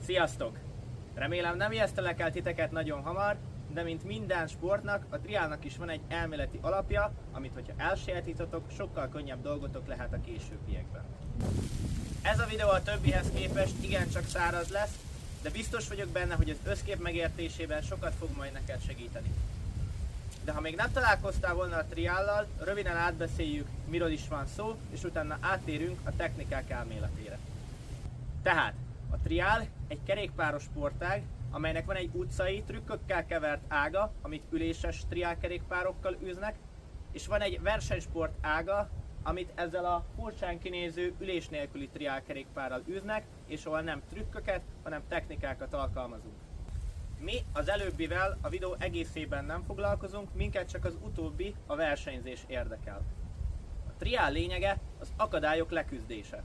Sziasztok! Remélem nem ijesztelek el titeket nagyon hamar, de mint minden sportnak, a triálnak is van egy elméleti alapja, amit hogyha elsajátítotok, sokkal könnyebb dolgotok lehet a későbbiekben. Ez a videó a többihez képest igencsak száraz lesz, de biztos vagyok benne, hogy az összkép megértésében sokat fog majd neked segíteni. De ha még nem találkoztál volna a triállal, röviden átbeszéljük, miről is van szó, és utána áttérünk a technikák elméletére. Tehát, a triál egy kerékpáros sportág, amelynek van egy utcai, trükkökkel kevert ága, amit üléses triálkerékpárokkal űznek, és van egy versenysport ága, amit ezzel a furcsán kinéző ülés nélküli triálkerékpárral űznek, és ahol nem trükköket, hanem technikákat alkalmazunk. Mi az előbbivel a videó egészében nem foglalkozunk, minket csak az utóbbi, a versenyzés érdekel. A triál lényege az akadályok leküzdése.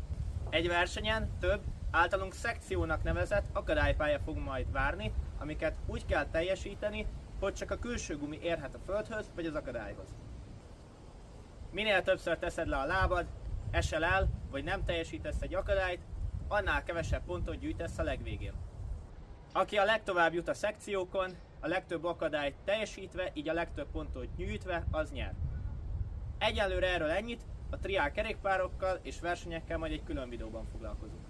Egy versenyen több, általunk szekciónak nevezett akadálypálya fog majd várni, amiket úgy kell teljesíteni, hogy csak a külső gumi érhet a földhöz vagy az akadályhoz. Minél többször teszed le a lábad, esel el, vagy nem teljesítesz egy akadályt, annál kevesebb pontot gyűjtesz a legvégén. Aki a legtovább jut a szekciókon, a legtöbb akadályt teljesítve, így a legtöbb pontot gyűjtve, az nyer. Egyelőre erről ennyit, a triál kerékpárokkal és versenyekkel majd egy külön videóban foglalkozunk.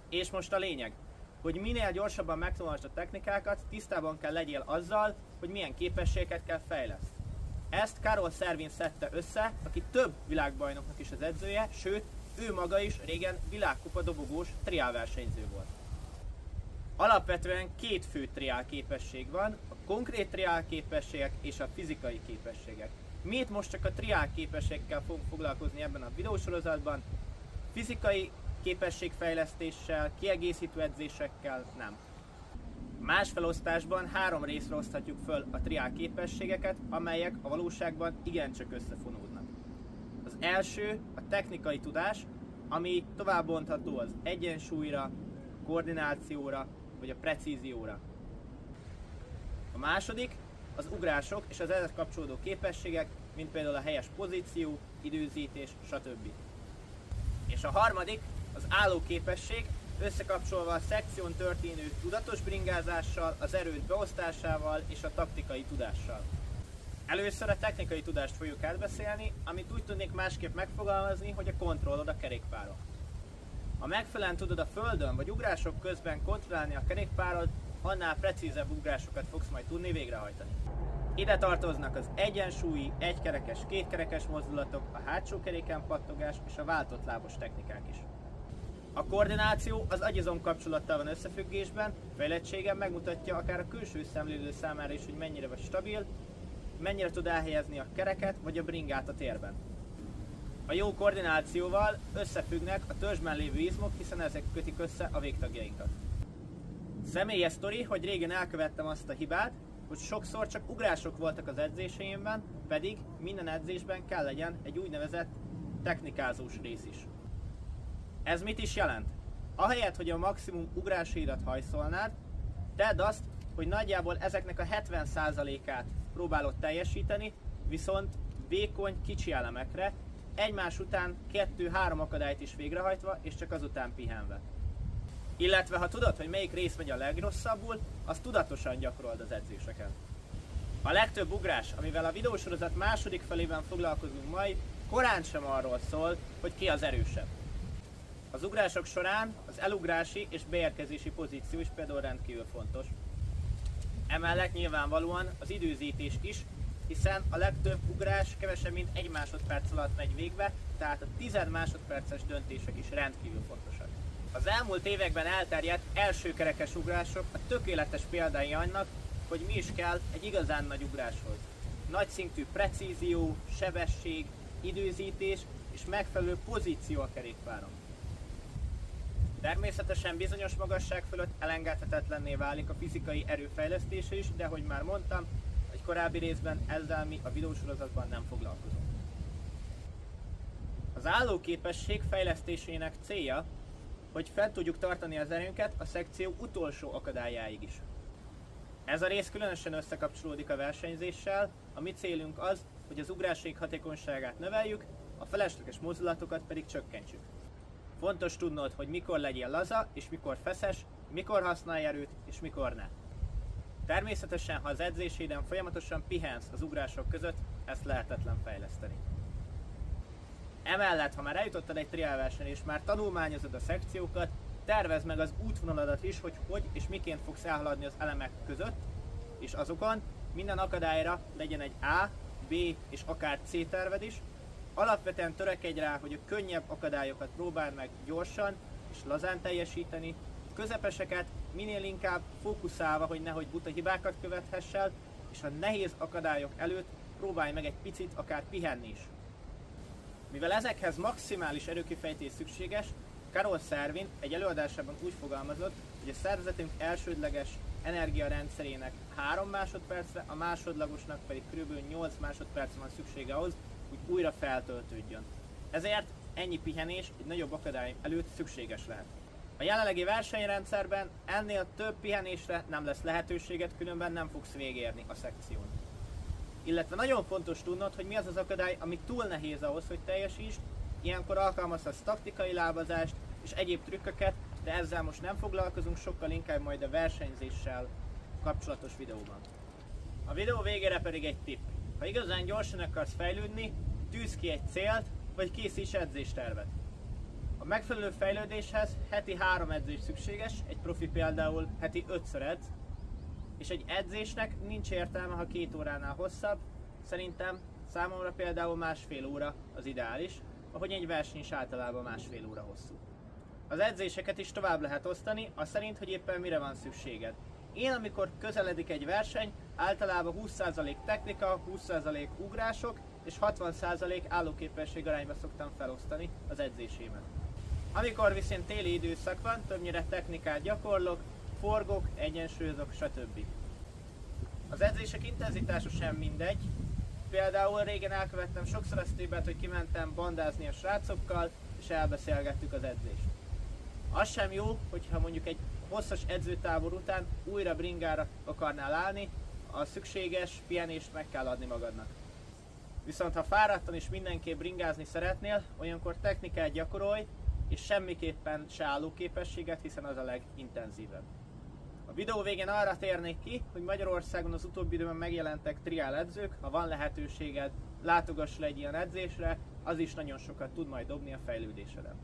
És most a lényeg, hogy minél gyorsabban megtanulod a technikákat, tisztában kell legyél azzal, hogy milyen képességeket kell fejleszteni. Ezt Karol Szervin szedte össze, aki több világbajnoknak is az edzője, sőt, ő maga is régen világkupa dobogós triál versenyző volt. Alapvetően két fő triál képesség van, a konkrét triál képességek és a fizikai képességek. Mi itt most csak a triál képességekkel fogunk foglalkozni ebben a videósorozatban, fizikai képességfejlesztéssel, kiegészítő edzésekkel nem. Más felosztásban 3 részre oszthatjuk föl a triál képességeket, amelyek a valóságban igencsak összefonódnak. Az első a technikai tudás, ami tovább bontható az egyensúlyra, koordinációra vagy a precízióra. A második az ugrások és az ehhez kapcsolódó képességek, mint például a helyes pozíció, időzítés, stb. És a harmadik az állóképesség, összekapcsolva a szekción történő tudatos bringázással, az erőd beosztásával és a taktikai tudással. Először a technikai tudást fogjuk átbeszélni, amit úgy tudnék másképp megfogalmazni, hogy a kontrollod a kerékpáron. Ha megfelelően tudod a földön vagy ugrások közben kontrollálni a kerékpárod, annál precízebb ugrásokat fogsz majd tudni végrehajtani. Ide tartoznak az egyensúlyi, egykerekes, kétkerekes mozdulatok, a hátsó keréken pattogás és a váltott lábos technikák is. A koordináció az agyizom kapcsolattal van összefüggésben, fejlettségen megmutatja akár a külső szemlélő számára is, hogy mennyire vagy stabil, mennyire tud elhelyezni a kereket vagy a bringát a térben. A jó koordinációval összefüggnek a törzsben lévő izmok, hiszen ezek kötik össze a végtagjainkat. Személyes sztori, hogy régen elkövettem azt a hibát, hogy sokszor csak ugrások voltak az edzéseimben, pedig minden edzésben kell legyen egy úgynevezett technikázós rész is. Ez mit is jelent? Ahelyett, hogy a maximum ugrásaidat hajszolnád, tedd azt, hogy nagyjából ezeknek a 70%-át próbálod teljesíteni, viszont vékony, kicsi elemekre, egymás után 2-3 akadályt is végrehajtva, és csak azután pihenve. Illetve ha tudod, hogy melyik rész megy a legrosszabbul, azt tudatosan gyakorold az edzéseken. A legtöbb ugrás, amivel a videósorozat második felében foglalkozunk majd, korán sem arról szól, hogy ki az erősebb. Az ugrások során az elugrási és beérkezési pozíció is például rendkívül fontos. Emellett nyilvánvalóan az időzítés is, hiszen a legtöbb ugrás kevesebb mint 1 másodperc alatt megy végbe, tehát a 10 másodperces döntések is rendkívül fontosak. Az elmúlt években elterjedt elsőkerekes ugrások a tökéletes példái annak, hogy mi is kell egy igazán nagy ugráshoz. Nagy szintű precízió, sebesség, időzítés és megfelelő pozíció a kerékpáron. Természetesen bizonyos magasság fölött elengedhetetlenné válik a fizikai erőfejlesztése is, de ahogy már mondtam, egy korábbi részben ezzel mi a videósorozatban nem foglalkozunk. Az állóképesség fejlesztésének célja, hogy fent tudjuk tartani az erőnket a szekció utolsó akadályáig is. Ez a rész különösen összekapcsolódik a versenyzéssel, a mi célunk az, hogy az ugrásaik hatékonyságát növeljük, a felesleges mozdulatokat pedig csökkentsük. Fontos tudnod, hogy mikor legyél laza és mikor feszes, mikor használj erőt és mikor ne. Természetesen, ha az edzéséden folyamatosan pihensz az ugrások között, ezt lehetetlen fejleszteni. Emellett, ha már eljutottad egy trial versenyre és már tanulmányozod a szekciókat, tervezd meg az útvonaladat is, hogy és miként fogsz elhaladni az elemek között, és azokon minden akadályra legyen egy A, B és akár C terved is. Alapvetően törekedj rá, hogy a könnyebb akadályokat próbáld meg gyorsan és lazán teljesíteni, közepeseket minél inkább fókuszálva, hogy nehogy buta hibákat követhessel, és a nehéz akadályok előtt próbálj meg egy picit akár pihenni is. Mivel ezekhez maximális erőkifejtés szükséges, Carol Serwin egy előadásában úgy fogalmazott, hogy a szervezetünk elsődleges energiarendszerének 3 másodpercre, a másodlagosnak pedig kb. 8 másodpercre van szüksége ahhoz, hogy újra feltöltődjön. Ezért ennyi pihenés egy nagyobb akadály előtt szükséges lehet. A jelenlegi versenyrendszerben ennél több pihenésre nem lesz lehetőséged, különben nem fogsz végérni a szekción. Illetve nagyon fontos tudnod, hogy mi az az akadály, ami túl nehéz ahhoz, hogy teljesítsd. Ilyenkor alkalmazhatsz taktikai lábazást és egyéb trükköket, de ezzel most nem foglalkozunk, sokkal inkább majd a versenyzéssel kapcsolatos videóban. A videó végére pedig egy tipp. Ha igazán gyorsan akarsz fejlődni, tűzz ki egy célt, vagy készíts edzéstervet. A megfelelő fejlődéshez heti 3 edzés szükséges, egy profi például heti 5-ször edz, és egy edzésnek nincs értelme, ha 2 óránál hosszabb. Szerintem számomra például 1,5 óra az ideális, ahogy egy verseny is általában 1,5 óra hosszú. Az edzéseket is tovább lehet osztani, az szerint, hogy éppen mire van szükséged. Én, amikor közeledik egy verseny, általában 20% technika, 20% ugrások és 60% állóképesség arányba szoktam felosztani az edzésémet. Amikor viszont téli időszak van, többnyire technikát gyakorlok, forgok, egyensúlyozok, stb. Az edzések intenzitása sem mindegy. Például régen elkövettem sokszor azt hibát, hogy kimentem bandázni a srácokkal, és elbeszélgettük az edzést. Az sem jó, hogyha mondjuk egy hosszas edzőtábor után újra bringára akarnál állni, a szükséges pihenést meg kell adni magadnak. Viszont ha fáradtan és mindenképp bringázni szeretnél, olyankor technikát gyakorolj, és semmiképpen se állóképességet, hiszen az a legintenzívebb. A videó végén arra térnék ki, hogy Magyarországon az utóbbi időben megjelentek triál edzők, ha van lehetőséged, látogass le egy ilyen edzésre, az is nagyon sokat tud majd dobni a fejlődéseden.